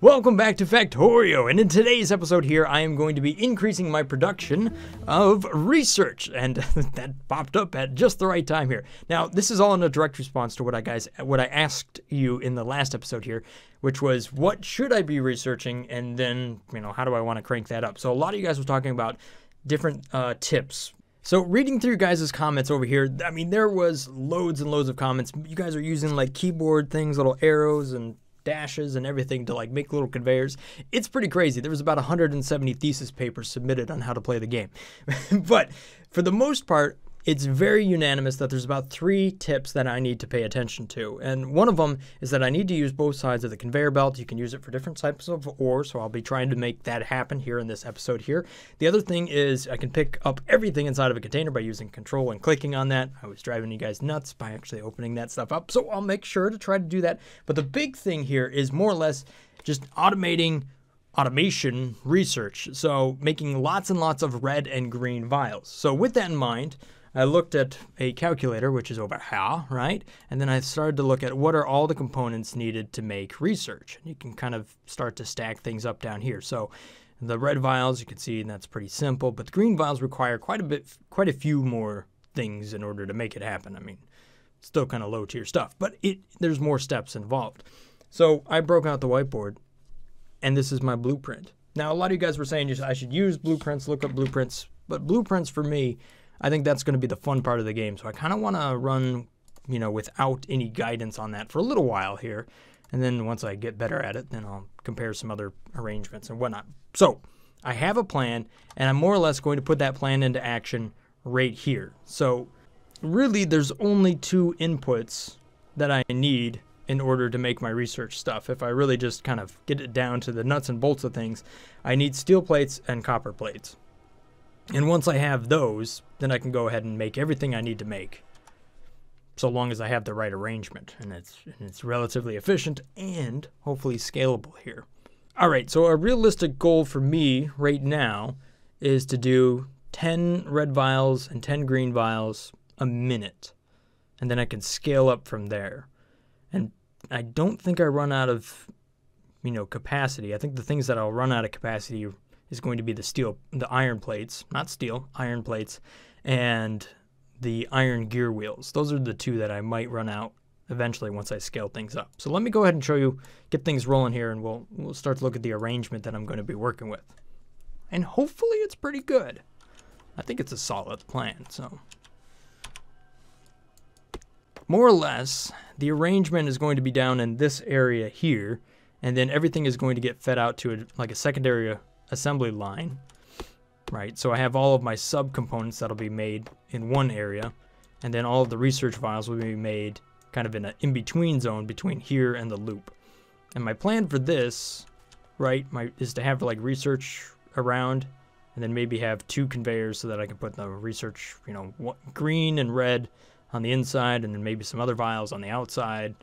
Welcome back to Factorio, and in today's episode here, I am going to be increasing my production of research, and that popped up at just the right time here. Now, this is all in a direct response to what I asked you in the last episode here, which was, what should I be researching, and then, how do I want to crank that up? So a lot of you guys were talking about different tips. So reading through you guys' comments over here, I mean, there was loads and loads of comments. You guys are using like keyboard things, little arrows and dashes and everything to like make little conveyors. It's pretty crazy. There was about 170 thesis papers submitted on how to play the game. But for the most part, it's very unanimous that there's about 3 tips that I need to pay attention to. And one of them is that I need to use both sides of the conveyor belt. You can use it for different types of ore, so I'll be trying to make that happen here in this episode here. The other thing is I can pick up everything inside of a container by using control and clicking on that. I was driving you guys nuts by actually opening that stuff up, so I'll make sure to try to do that. But the big thing here is more or less just automation research. So making lots and lots of red and green vials. So with that in mind, I looked at a calculator, which is over here, right? And then I started to look at what are all the components needed to make research. You can kind of start to stack things up down here. So the red vials, you can see, and that's pretty simple, but the green vials require quite a few more things in order to make it happen. I mean, still kind of low tier stuff, but there's more steps involved. So I broke out the whiteboard, and this is my blueprint. Now, a lot of you guys were saying I should use blueprints, look up blueprints, but blueprints for me, I think that's going to be the fun part of the game. So I kind of want to run, without any guidance on that for a little while here. And then once I get better at it, then I'll compare some other arrangements and whatnot. So I have a plan, and I'm more or less going to put that plan into action right here. So really, there's only 2 inputs that I need in order to make my research stuff. If I really just kind of get it down to the nuts and bolts of things, I need steel plates and copper plates. And once I have those, then I can go ahead and make everything I need to make, so long as I have the right arrangement, and it's relatively efficient and hopefully scalable here. All right, so a realistic goal for me right now is to do 10 red vials and 10 green vials a minute, and then I can scale up from there. And I don't think I run out of, capacity. I think the things that I'll run out of capacity is going to be the iron plates, not steel, iron plates, and the iron gear wheels. Those are the 2 that I might run out eventually once I scale things up. So let me go ahead and show you, get things rolling here, and we'll start to look at the arrangement that I'm going to be working with. And hopefully it's pretty good. I think it's a solid plan, so. More or less, the arrangement is going to be down in this area here, and then everything is going to get fed out to a secondary assembly line, right? So I have all of my subcomponents that'll be made in one area, and then all of the research vials will be made kind of in an in-between zone between here and the loop. And my plan for this, right, is to have like research around, and then maybe have 2 conveyors so that I can put the research, green and red on the inside, and then maybe some other vials on the outside.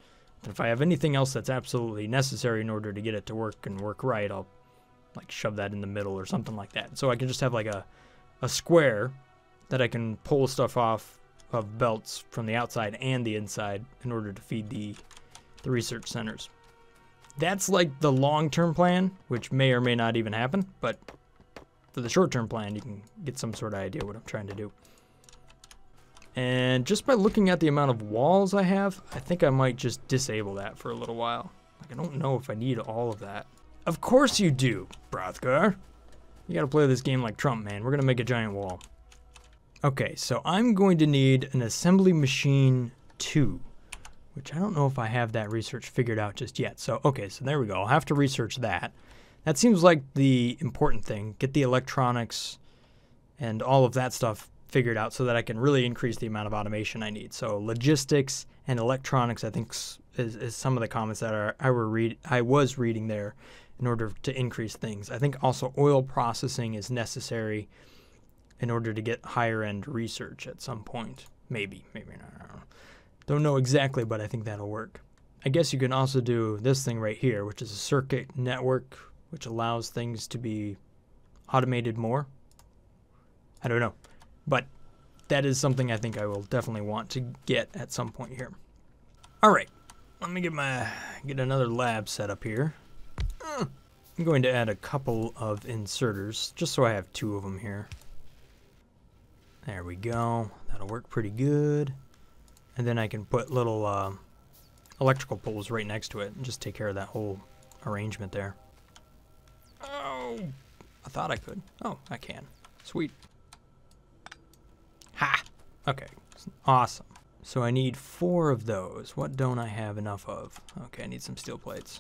And if I have anything else that's absolutely necessary in order to get it to work and work right, I'll like shove that in the middle or something like that. So I can just have like a square that I can pull stuff off of belts from the outside and the inside in order to feed the research centers. That's like the long-term plan, which may or may not even happen, but for the short-term plan, you can get some sort of idea what I'm trying to do. And just by looking at the amount of walls I have, I think I might just disable that for a little while. Like, I don't know if I need all of that. Of course you do, Brothgar. You gotta play this game like Trump, man. We're gonna make a giant wall. Okay, so I'm going to need an assembly machine 2, which I don't know if I have that research figured out just yet. So, okay, so there we go. I'll have to research that. That seems like the important thing. Get the electronics and all of that stuff figured out so that I can really increase the amount of automation I need. So logistics and electronics, I think, is some of the comments that I was reading there in order to increase things. I think also oil processing is necessary in order to get higher end research at some point. Maybe not. I don't know exactly, but I think that'll work. I guess you can also do this thing right here, which is a circuit network, which allows things to be automated more. I don't know, but that is something I think I will definitely want to get at some point here. All right, let me get another lab set up here. I'm going to add a couple of inserters, just so I have 2 of them here. There we go. That'll work pretty good. And then I can put little electrical poles right next to it and just take care of that whole arrangement there. Oh! I thought I could. Oh, I can. Sweet. Ha! Okay. Awesome. So I need 4 of those. What don't I have enough of? Okay, I need some steel plates.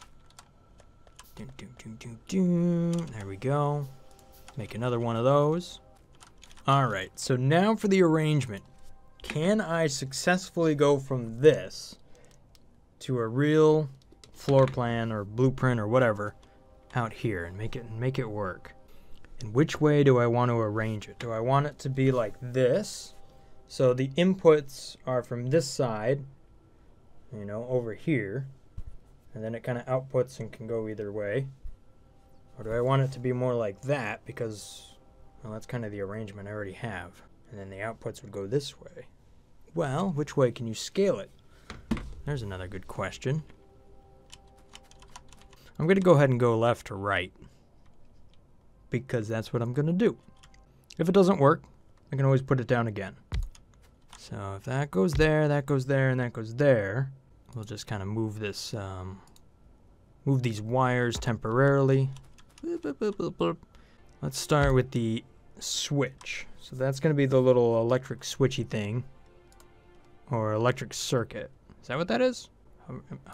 There we go. Make another one of those. Alright, so now for the arrangement. Can I successfully go from this to a real floor plan or blueprint or whatever out here and make it work? And which way do I want to arrange it? Do I want it to be like this? So the inputs are from this side, you know, over here. And then it kind of outputs and can go either way. Or do I want it to be more like that because, well, that's kind of the arrangement I already have. And then the outputs would go this way. Well, which way can you scale it? There's another good question. I'm going to go ahead and go left to right, because that's what I'm going to do. If it doesn't work, I can always put it down again. So if that goes there, and that goes there, we'll just kind of move this, move these wires temporarily. Let's start with the switch. So that's going to be the little electric switchy thing, or electric circuit. Is that what that is?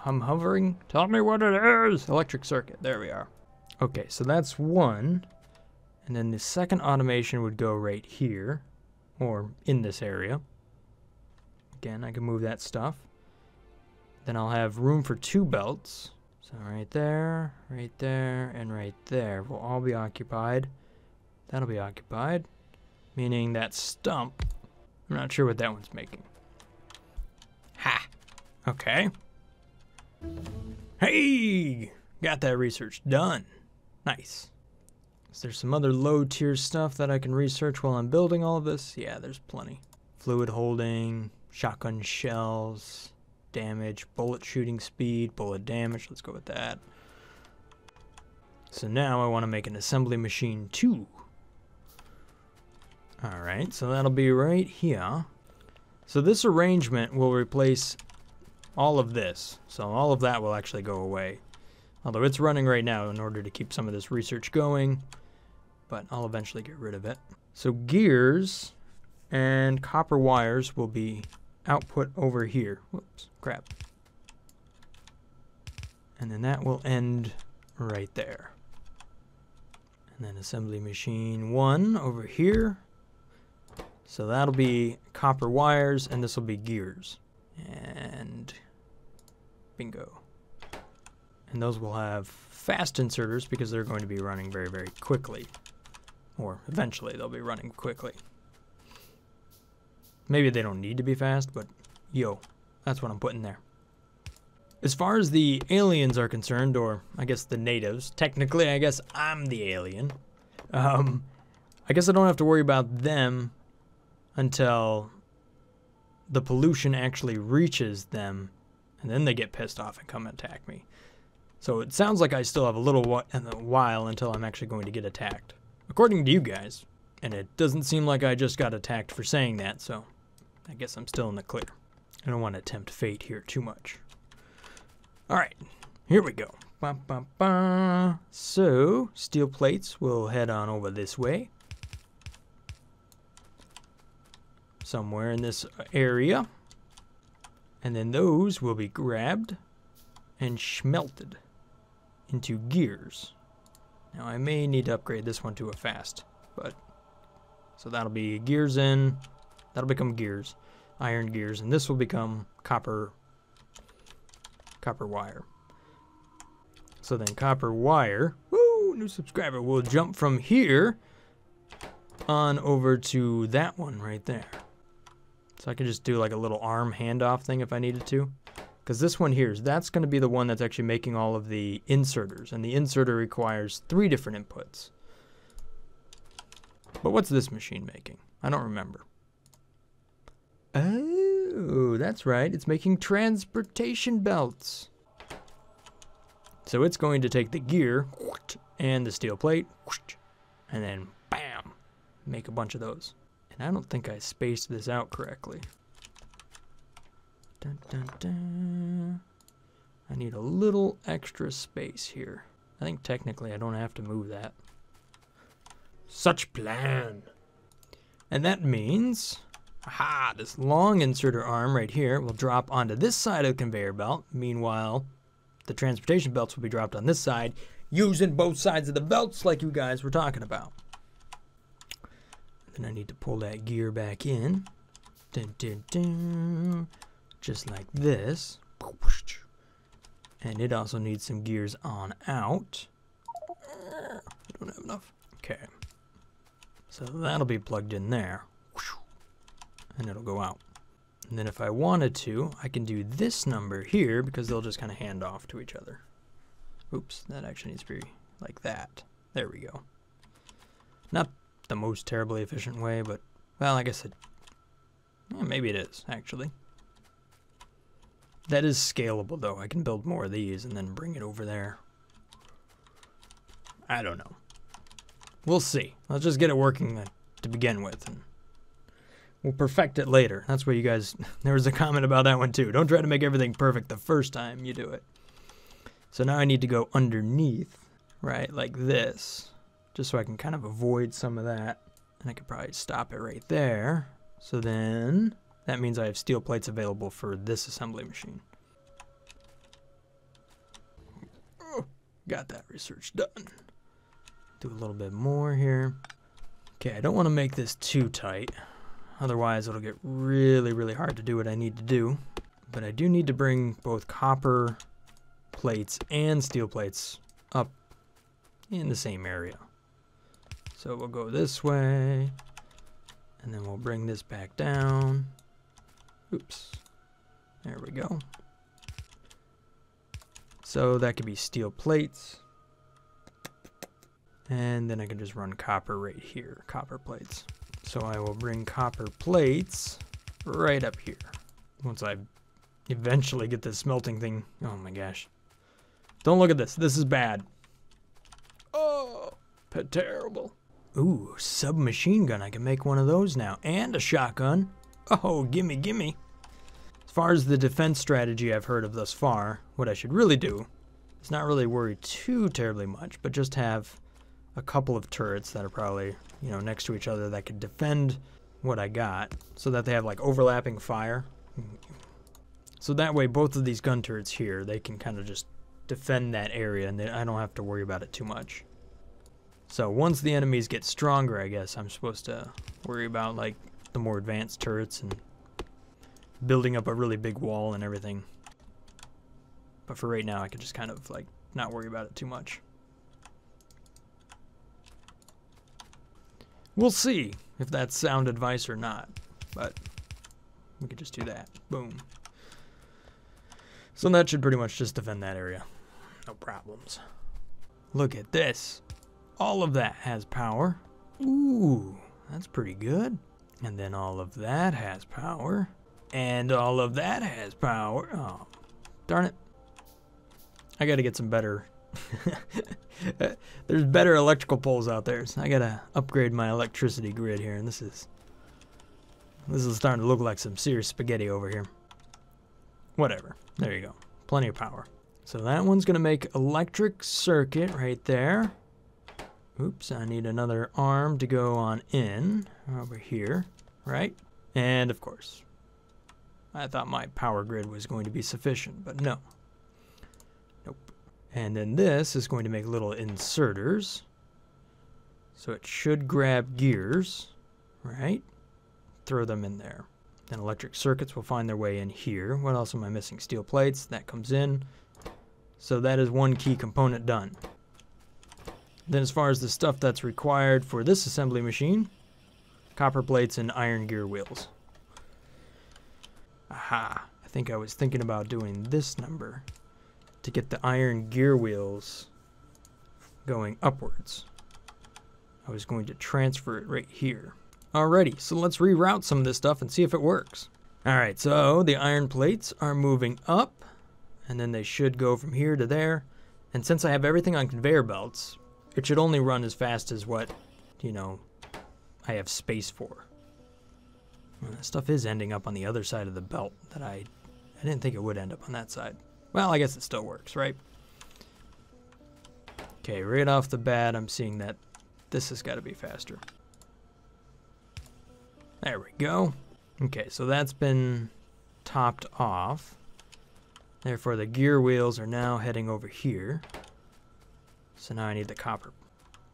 I'm hovering. Tell me what it is. Electric circuit. There we are. Okay, so that's one. And then the second automation would go right here, or in this area. Again, I can move that stuff. Then I'll have room for 2 belts. So right there, and right there will all be occupied. That'll be occupied, meaning that stump, I'm not sure what that one's making. Ha! Okay. Hey! Got that research done. Nice. Is there some other low tier stuff that I can research while I'm building all of this? Yeah, there's plenty. Fluid holding, shotgun shells, damage, bullet shooting speed, bullet damage. Let's go with that. So now I want to make an assembly machine 2. Alright, so that'll be right here. So this arrangement will replace all of this. So all of that will actually go away. Although it's running right now in order to keep some of this research going. But I'll eventually get rid of it. So gears and copper wires will be output over here. Whoops, crap. And then that will end right there. And then assembly machine 1 over here. So that'll be copper wires, and this will be gears. And bingo. And those will have fast inserters because they're going to be running very, very quickly. Or eventually they'll be running quickly. Maybe they don't need to be fast, but yo, that's what I'm putting there. As far as the aliens are concerned, or I guess the natives, technically I guess I'm the alien. I guess I don't have to worry about them until the pollution actually reaches them, and then they get pissed off and come attack me. So it sounds like I still have a little while until I'm actually going to get attacked. According to you guys. And it doesn't seem like I just got attacked for saying that, so I guess I'm still in the clear. I don't want to tempt fate here too much. Alright, here we go. Ba, ba, ba. So, steel plates will head on over this way. Somewhere in this area. And then those will be grabbed and smelted into gears. Now I may need to upgrade this one to a fast, but so that'll be gears in, that'll become gears, iron gears, and this will become copper wire. So then copper wire, woo, new subscriber, will jump from here on over to that one right there. So I can just do like a little arm handoff thing if I needed to. Because this one here, that's going to be the one that's actually making all of the inserters. And the inserter requires 3 different inputs. But what's this machine making? I don't remember. Oh, that's right. It's making transportation belts. So it's going to take the gear and the steel plate, and then bam, make a bunch of those. And I don't think I spaced this out correctly. Dun, dun, dun. I need a little extra space here. I think technically I don't have to move that. Such plan. And that means, aha, this long inserter arm right here will drop onto this side of the conveyor belt. Meanwhile, the transportation belts will be dropped on this side, using both sides of the belts like you guys were talking about. Then I need to pull that gear back in. Dun, dun, dun. Just like this. And it also needs some gears on out. I don't have enough. Okay. So that'll be plugged in there. And it'll go out. And then if I wanted to, I can do this number here because they'll just kind of hand off to each other. Oops, that actually needs to be like that. There we go. Not the most terribly efficient way, but, well, I guess maybe it is, actually. That is scalable, though. I can build more of these and then bring it over there. I don't know. We'll see. Let's just get it working to begin with, and we'll perfect it later. That's what you guys... There was a comment about that one, too. Don't try to make everything perfect the first time you do it. So now I need to go underneath, right, like this, just so I can kind of avoid some of that. And I could probably stop it right there. So then... that means I have steel plates available for this assembly machine. Oh, got that research done. Do a little bit more here. Okay, I don't want to make this too tight. Otherwise, it'll get really, really hard to do what I need to do. But I do need to bring both copper plates and steel plates up in the same area. So we'll go this way. And then we'll bring this back down. Oops. There we go. So that could be steel plates. And then I can just run copper right here, copper plates. So I will bring copper plates right up here. Once I eventually get this smelting thing. Oh my gosh. Don't look at this. This is bad. Oh, terrible. Ooh, submachine gun. I can make one of those now. And a shotgun. Oh, gimme, gimme. As far as the defense strategy I've heard of thus far, what I should really do is not really worry too terribly much, but just have a couple of turrets that are probably, you know, next to each other that could defend what I got, so that they have like overlapping fire. So that way both of these gun turrets here, they can kind of just defend that area, and I don't have to worry about it too much. So once the enemies get stronger, I guess I'm supposed to worry about like the more advanced turrets and building up a really big wall and everything. But for right now, I can just kind of like not worry about it too much. We'll see if that's sound advice or not, but we could just do that. Boom. So that should pretty much just defend that area. No problems. Look at this. All of that has power. Ooh, that's pretty good. And then all of that has power. And all of that has power. Oh, darn it. I gotta get some better... There's better electrical poles out there, so I gotta upgrade my electricity grid here, and this is starting to look like some serious spaghetti over here. Whatever. There you go. Plenty of power. So that one's gonna make electric circuit right there. Oops, I need another arm to go on in over here, right? And of course, I thought my power grid was going to be sufficient, but no. Nope. And then this is going to make little inserters. So it should grab gears, right? Throw them in there. Then electric circuits will find their way in here. What else am I missing? Steel plates, that comes in. So that is one key component done. Then as far as the stuff that's required for this assembly machine, copper plates and iron gear wheels. Aha, I think I was thinking about doing this number to get the iron gear wheels going upwards. I was going to transfer it right here. Alrighty, so let's reroute some of this stuff and see if it works. Alright, so the iron plates are moving up, and then they should go from here to there. And since I have everything on conveyor belts, it should only run as fast as what, you know, I have space for. Well, that stuff is ending up on the other side of the belt that I didn't think it would end up on that side. Well, I guess it still works, right? Okay, right off the bat, I'm seeing that this has got to be faster. There we go. Okay, so that's been topped off. Therefore, the gear wheels are now heading over here. So now I need the copper.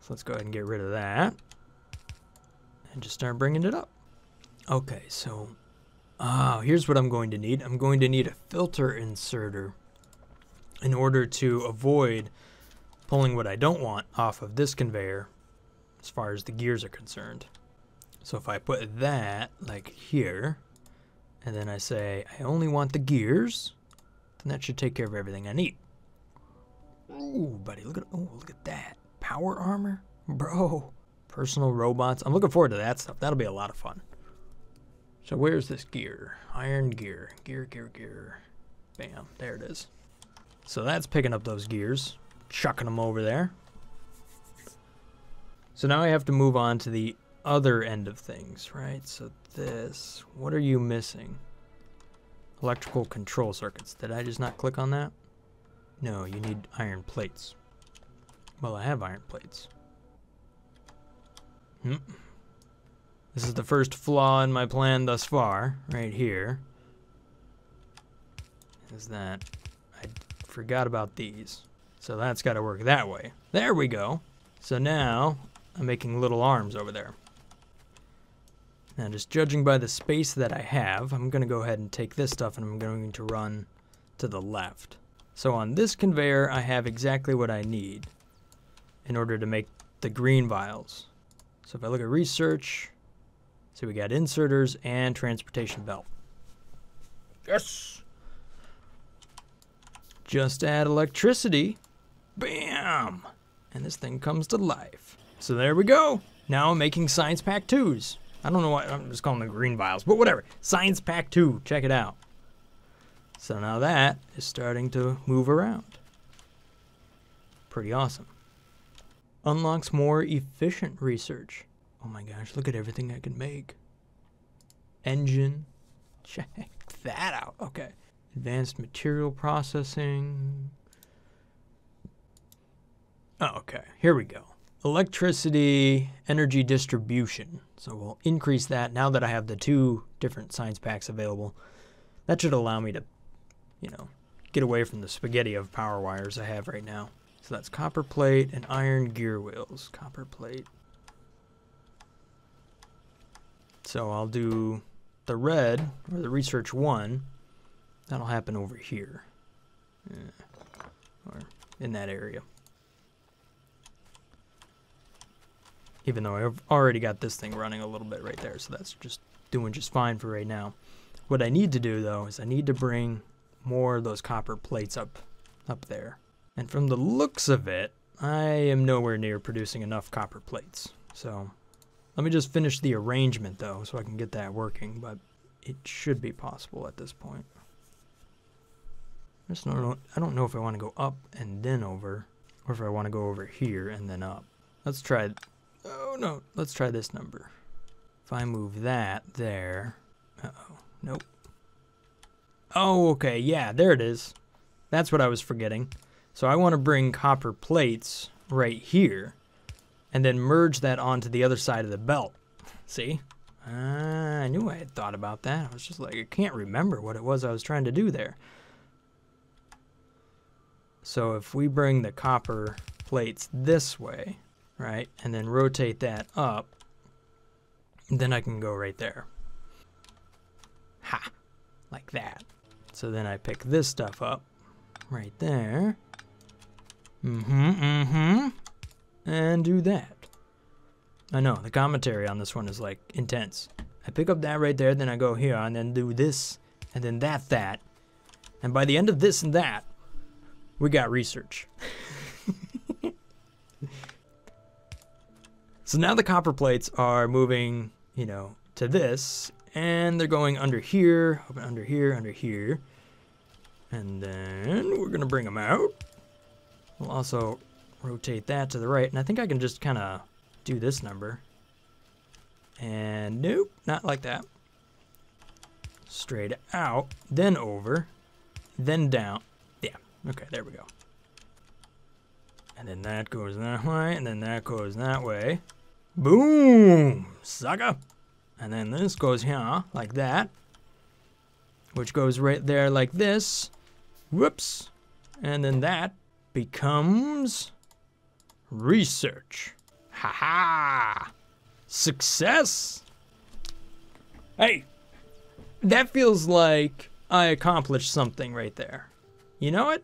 So let's go ahead and get rid of that. And just start bringing it up. Okay, so here's what I'm going to need. I'm going to need a filter inserter in order to avoid pulling what I don't want off of this conveyor as far as the gears are concerned. So if I put that like here, and then I say I only want the gears, then that should take care of everything I need. Ooh, buddy, look at that. Power armor? Bro. Personal robots. I'm looking forward to that stuff. That'll be a lot of fun. So where's this gear? Iron gear. Gear. Bam. There it is. So that's picking up those gears. Chucking them over there. So now I have to move on to the other end of things, right? So this. What are you missing? Electrical control circuits. Did I just not click on that? No, you need iron plates. Well, I have iron plates. This is the first flaw in my plan thus far, right here. Is that I forgot about these. So that's got to work that way. There we go. So now I'm making little arms over there. Now, just judging by the space that I have, I'm going to go ahead and take this stuff and I'm going to run to the left. So on this conveyor, I have exactly what I need in order to make the green vials. So if I look at research, so we got inserters and transportation belt. Yes! Just add electricity. Bam! And this thing comes to life. So there we go. Now I'm making Science Pack 2s. I don't know why I'm just calling them green vials, but whatever. Science Pack 2. Check it out. So now that is starting to move around. Pretty awesome. Unlocks more efficient research. Oh my gosh, look at everything I can make. Engine. Check that out. Okay. Advanced material processing. Oh, okay. Here we go. Electricity, energy distribution. So we'll increase that now that I have the 2 different science packs available. That should allow me to, you know, get away from the spaghetti of power wires I have right now. So that's copper plate and iron gear wheels. Copper plate. So I'll do the red, or the research 1. That'll happen over here. Or in that area. Even though I've already got this thing running a little bit right there, so that's just doing just fine for right now. What I need to do, though, is I need to bring more of those copper plates up there. And from the looks of it, I am nowhere near producing enough copper plates. So let me just finish the arrangement, though, so I can get that working, but it should be possible at this point. I don't know if I want to go up and then over, or if I want to go over here and then up. Let's try, oh no, let's try this number. If I move that there, nope. Oh, okay, yeah, there it is. That's what I was forgetting. So I want to bring copper plates right here and then merge that onto the other side of the belt. See? I knew I had thought about that. I was just like, I can't remember what it was I was trying to do there. So if we bring the copper plates this way, right, and then rotate that up, then I can go right there. Ha! Like that. So then I pick this stuff up right there. And do that. I know, the commentary on this one is like intense. I pick up that right there, then I go here, and then do this, and then that. And by the end of this and that, we got research. So now the copper plates are moving, you know, to this, and they're going under here, under here. And then we're gonna bring them out. We'll also rotate that to the right. And I think I can just kind of do this number. And nope, not like that. Straight out, then over, then down. Yeah, okay, there we go. And then that goes that way, and then that goes that way. Boom, sucker. And then this goes here, like that. Which goes right there like this. Whoops. And then that becomes research. Ha-ha! Success! Hey, that feels like I accomplished something right there. You know it?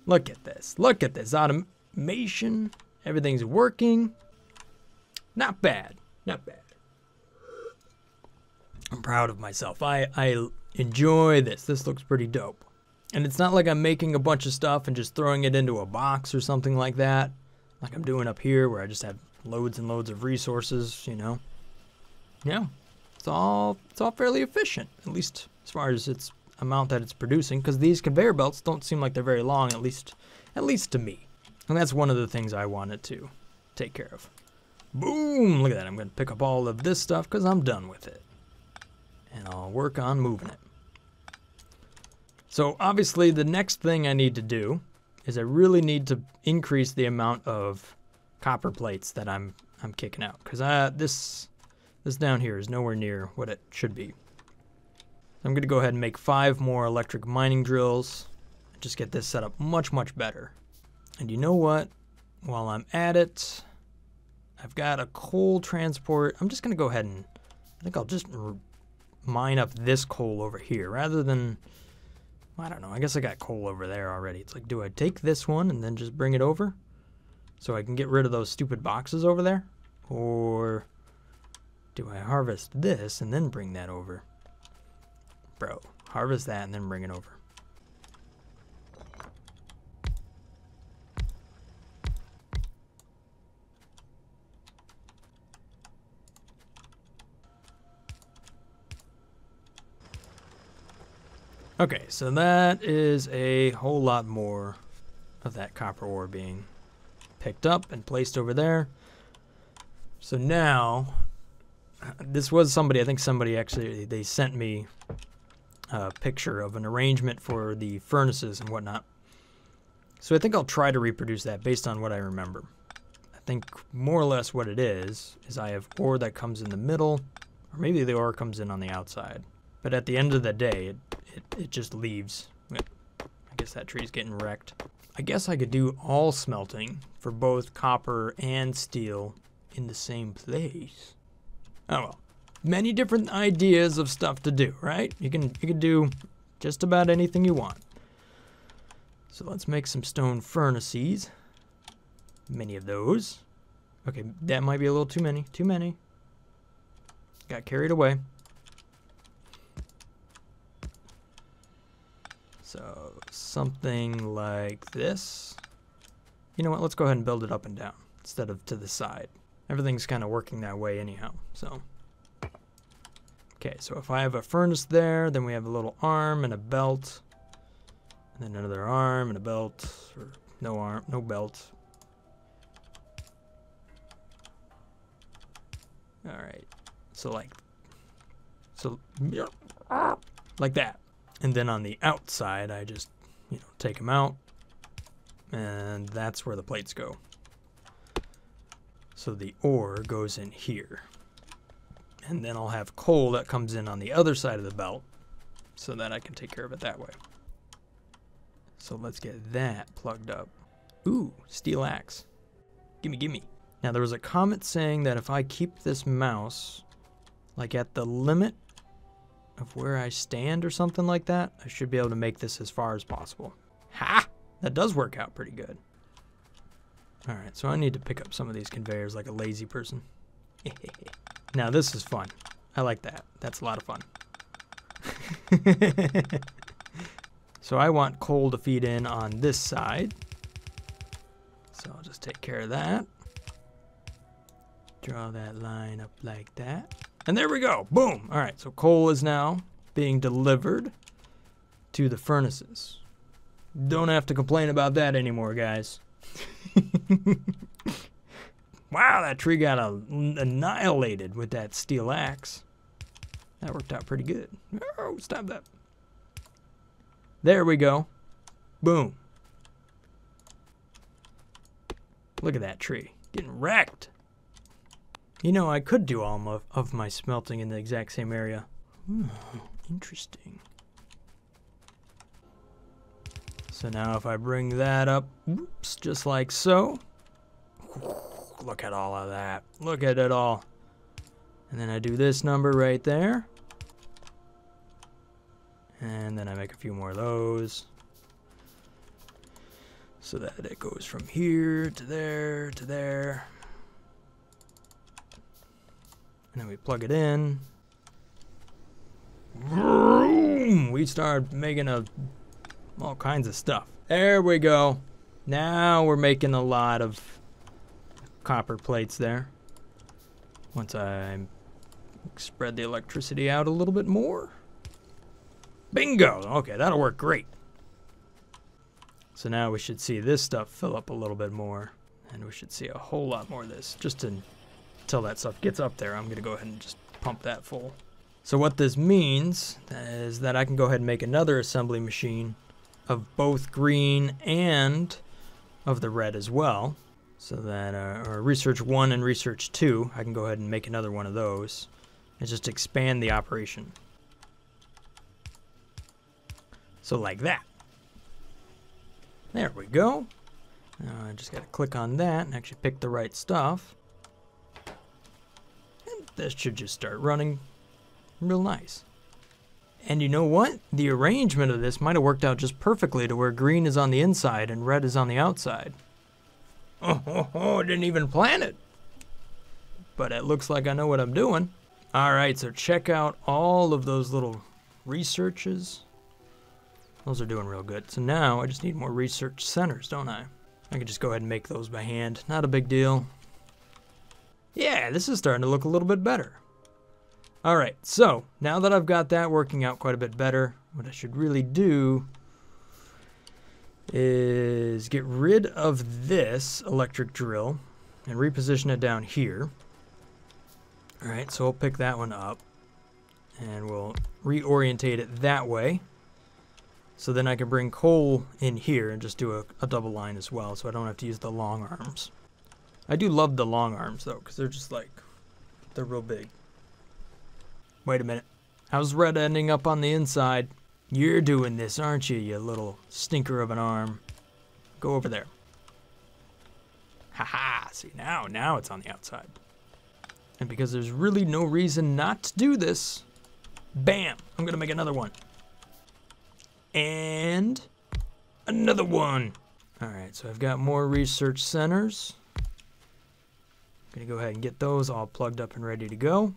Look at this. Look at this. Automation. Everything's working. Not bad. Not bad. I'm proud of myself. I enjoy this. This looks pretty dope. And it's not like I'm making a bunch of stuff and just throwing it into a box or something like that. Like I'm doing up here where I just have loads and loads of resources, you know. Yeah. It's all fairly efficient, at least as far as its amount that it's producing, because these conveyor belts don't seem like they're very long, at least to me. And that's one of the things I wanted to take care of. Boom! Look at that. I'm going to pick up all of this stuff because I'm done with it. And I'll work on moving it. So obviously the next thing I need to do is I really need to increase the amount of copper plates that I'm kicking out, because this down here is nowhere near what it should be. I'm going to go ahead and make 5 more electric mining drills and just get this set up much, much better. And you know what? While I'm at it, I've got a coal transport. I'm just going to go ahead and I think I'll just mine up this coal over here rather than, I don't know, I guess I got coal over there already. It's like, do I take this one and then just bring it over so I can get rid of those stupid boxes over there? Or do I harvest this and then bring that over? Bro, harvest that and then bring it over. Okay, so that is a whole lot more of that copper ore being picked up and placed over there. So now, this was somebody, I think somebody actually, they sent me a picture of an arrangement for the furnaces and whatnot. So I think I'll try to reproduce that based on what I remember. I think more or less what it is I have ore that comes in the middle, or maybe the ore comes in on the outside. But at the end of the day, it just leaves. I guess that tree's getting wrecked. I guess I could do all smelting for both copper and steel in the same place. Oh well. Many different ideas of stuff to do, right? You can do just about anything you want. So let's make some stone furnaces. Many of those. Okay, that might be a little too many. Too many. Got carried away. So something like this. You know what? Let's go ahead and build it up and down instead of to the side. Everything's kind of working that way anyhow. So, okay, so if I have a furnace there, then we have a little arm and a belt, and then another arm and a belt, or no arm, no belt. All right, so like that. And then on the outside, I just, take them out, and that's where the plates go. So the ore goes in here. And then I'll have coal that comes in on the other side of the belt so that I can take care of it that way. So let's get that plugged up. Ooh, steel axe. Gimme, gimme. Now there was a comment saying that if I keep this mouse like at the limit of where I stand or something like that, I should be able to make this as far as possible. Ha! That does work out pretty good. Alright, so I need to pick up some of these conveyors like a lazy person. Now this is fun. I like that. That's a lot of fun. So I want coal to feed in on this side. So I'll just take care of that. Draw that line up like that. And there we go. Boom. All right, so coal is now being delivered to the furnaces. Don't have to complain about that anymore, guys. Wow, that tree got annihilated with that steel axe. That worked out pretty good. Oh, stop that. There we go. Boom. Look at that tree. Getting wrecked. You know, I could do all of my smelting in the exact same area. Interesting. So now if I bring that up, whoops, just like so. Look at all of that. Look at it all. And then I do this number right there. And then I make a few more of those. So that it goes from here to there to there. And then we plug it in. Vroom! We start making all kinds of stuff. There we go. Now we're making a lot of copper plates there. Once I spread the electricity out a little bit more. Bingo! Okay, that'll work great. So now we should see this stuff fill up a little bit more. And we should see a whole lot more of this. Just until that stuff gets up there, I'm going to go ahead and just pump that full. So what this means is that I can go ahead and make another assembly machine of both green and of the red as well. So that or Research 1 and Research 2, I can go ahead and make another one of those. And just expand the operation. So like that. There we go. Now I just got to click on that and actually pick the right stuff. And this should just start running real nice. And you know what? The arrangement of this might have worked out just perfectly to where green is on the inside and red is on the outside. Oh, I didn't even plan it. But it looks like I know what I'm doing. Alright, so check out all of those little researches. Those are doing real good. So now I just need more research centers, don't I? I can just go ahead and make those by hand. Not a big deal. Yeah, this is starting to look a little bit better. Alright, so now that I've got that working out quite a bit better, what I should really do is get rid of this electric drill and reposition it down here. Alright, so we'll pick that one up and we'll reorientate it that way. So then I can bring coal in here and just do a double line as well, so I don't have to use the long arms. I do love the long arms though, because they're just like, they're real big. Wait a minute. How's red ending up on the inside? You're doing this, aren't you, you little stinker of an arm? Go over there. Haha, see now it's on the outside. And because there's really no reason not to do this, bam, I'm gonna make another one. And another one. Alright, so I've got more research centers. I'm gonna go ahead and get those all plugged up and ready to go.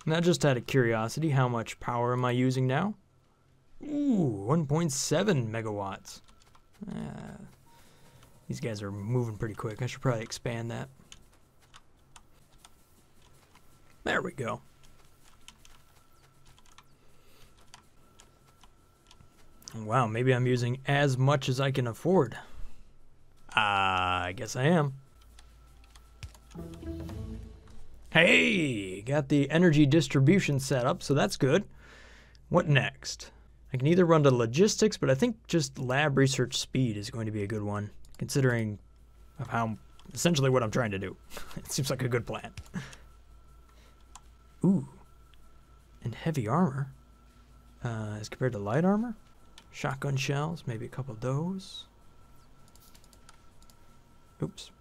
Now, just out of curiosity, how much power am I using now? Ooh, 1.7 megawatts. These guys are moving pretty quick. I should probably expand that. There we go. Wow, maybe I'm using as much as I can afford. I guess I am. Hey, got the energy distribution set up, so that's good. What next? I can either run to logistics, but I think just lab research speed is going to be a good one, considering of how essentially what I'm trying to do. It seems like a good plan. Ooh, and heavy armor as compared to light armor. Shotgun shells, maybe a couple of those. Oops,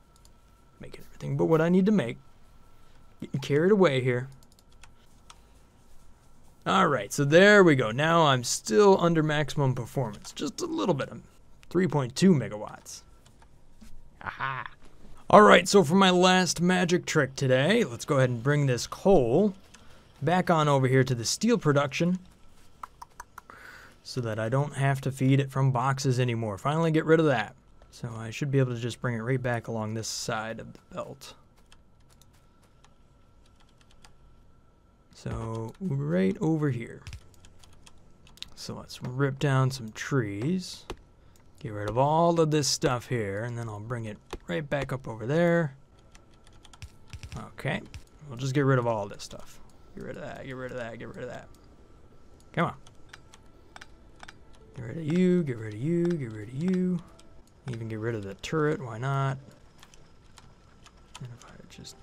making everything but what I need to make. Getting carried away here. Alright, so there we go. Now I'm still under maximum performance. Just a little bit. 3.2 megawatts. Aha. Alright, so for my last magic trick today, let's go ahead and bring this coal back on over here to the steel production so that I don't have to feed it from boxes anymore. Finally get rid of that. So I should be able to just bring it right back along this side of the belt. So right over here. So let's rip down some trees. Get rid of all of this stuff here, and then I'll bring it right back up over there. Okay, we'll just get rid of all this stuff. Get rid of that, get rid of that, get rid of that. Come on. Get rid of you, get rid of you, get rid of you. Even get rid of the turret, why not? And if I just,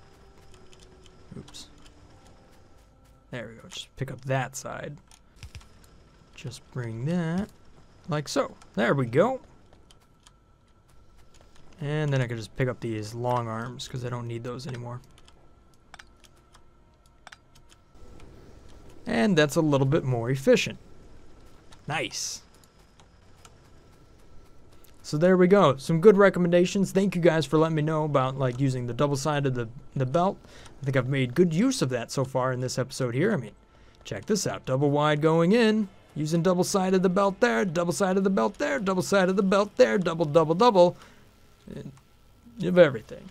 oops. There we go, just pick up that side. Just bring that, like so. There we go. And then I can just pick up these long arms, because I don't need those anymore. And that's a little bit more efficient. Nice. So there we go. Some good recommendations. Thank you guys for letting me know about like using the double side of the belt. I think I've made good use of that so far in this episode here. I mean, check this out. Double wide going in, using double side of the belt there, double side of the belt there, double side of the belt there, double, double, double. And you have everything.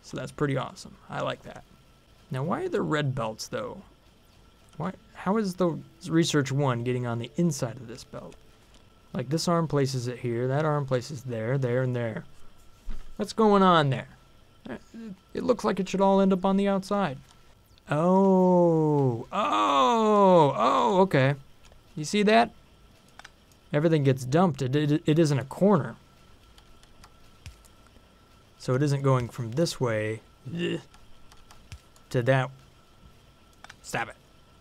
So that's pretty awesome. I like that. Now, why are there red belts though? Why? How is the Research 1 getting on the inside of this belt? Like this arm places it here, that arm places there, there, and there. What's going on there? It looks like it should all end up on the outside. Oh, okay. You see that? Everything gets dumped. It isn't a corner. So it isn't going from this way to that. Stop it.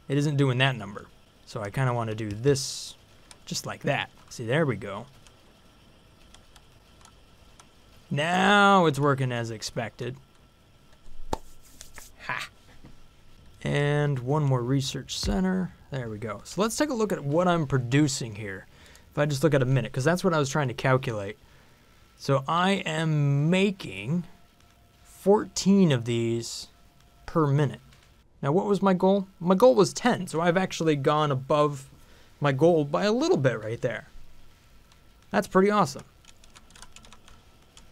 It isn't doing that number. So I kind of want to do this just like that. See, there we go. Now it's working as expected. Ha! And one more research center. There we go. So let's take a look at what I'm producing here. If I just look at a minute, because that's what I was trying to calculate. So I am making 14 of these per minute. Now what was my goal? My goal was 10, so I've actually gone above my goal by a little bit right there. That's pretty awesome.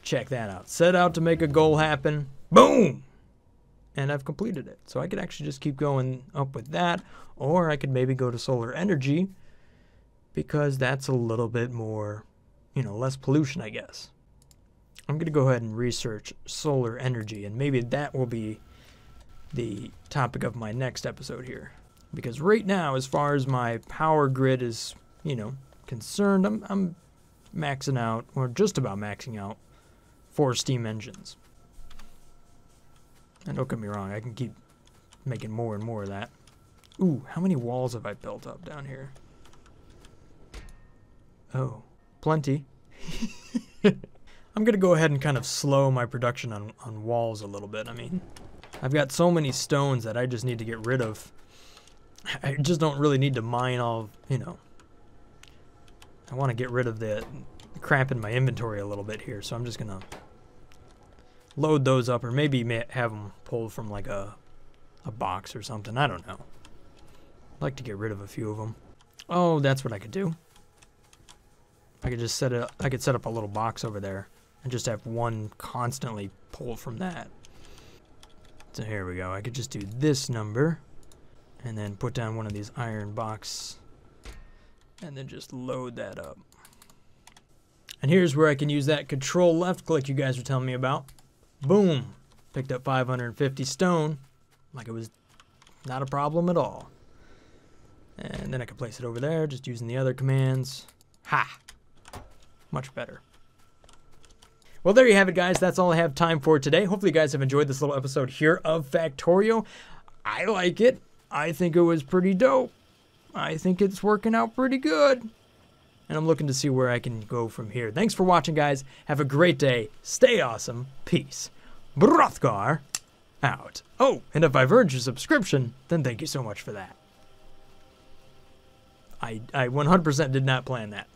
Check that out. Set out to make a goal happen. Boom! And I've completed it. So I could actually just keep going up with that, or I could maybe go to solar energy, because that's a little bit more, you know, less pollution, I guess. I'm going to go ahead and research solar energy, and maybe that will be the topic of my next episode here. Because right now, as far as my power grid is, you know, concerned, I'm maxing out, or just about maxing out, 4 steam engines. And don't get me wrong, I can keep making more and more of that. Ooh, how many walls have I built up down here? Oh, plenty. I'm going to go ahead and kind of slow my production on walls a little bit. I mean, I've got so many stones that I just need to get rid of. I just don't really need to mine all, you know. I want to get rid of the crap in my inventory a little bit here, so I'm just going to load those up, or maybe have them pulled from like a box or something. I don't know. I'd like to get rid of a few of them. Oh, that's what I could do. I could just set it up, I could set up a little box over there and just have one constantly pulled from that. So here we go. I could just do this number and then put down one of these iron box and then just load that up. And here's where I can use that control left click you guys were telling me about. Boom! Picked up 550 stone like it was not a problem at all. And then I can place it over there just using the other commands. Ha! Much better. Well, there you have it, guys. That's all I have time for today. Hopefully you guys have enjoyed this little episode here of Factorio. I like it. I think it was pretty dope. I think it's working out pretty good. And I'm looking to see where I can go from here. Thanks for watching, guys. Have a great day. Stay awesome. Peace. Brothgar out. Oh, and if I've earned your subscription, then thank you so much for that. I 100% did not plan that.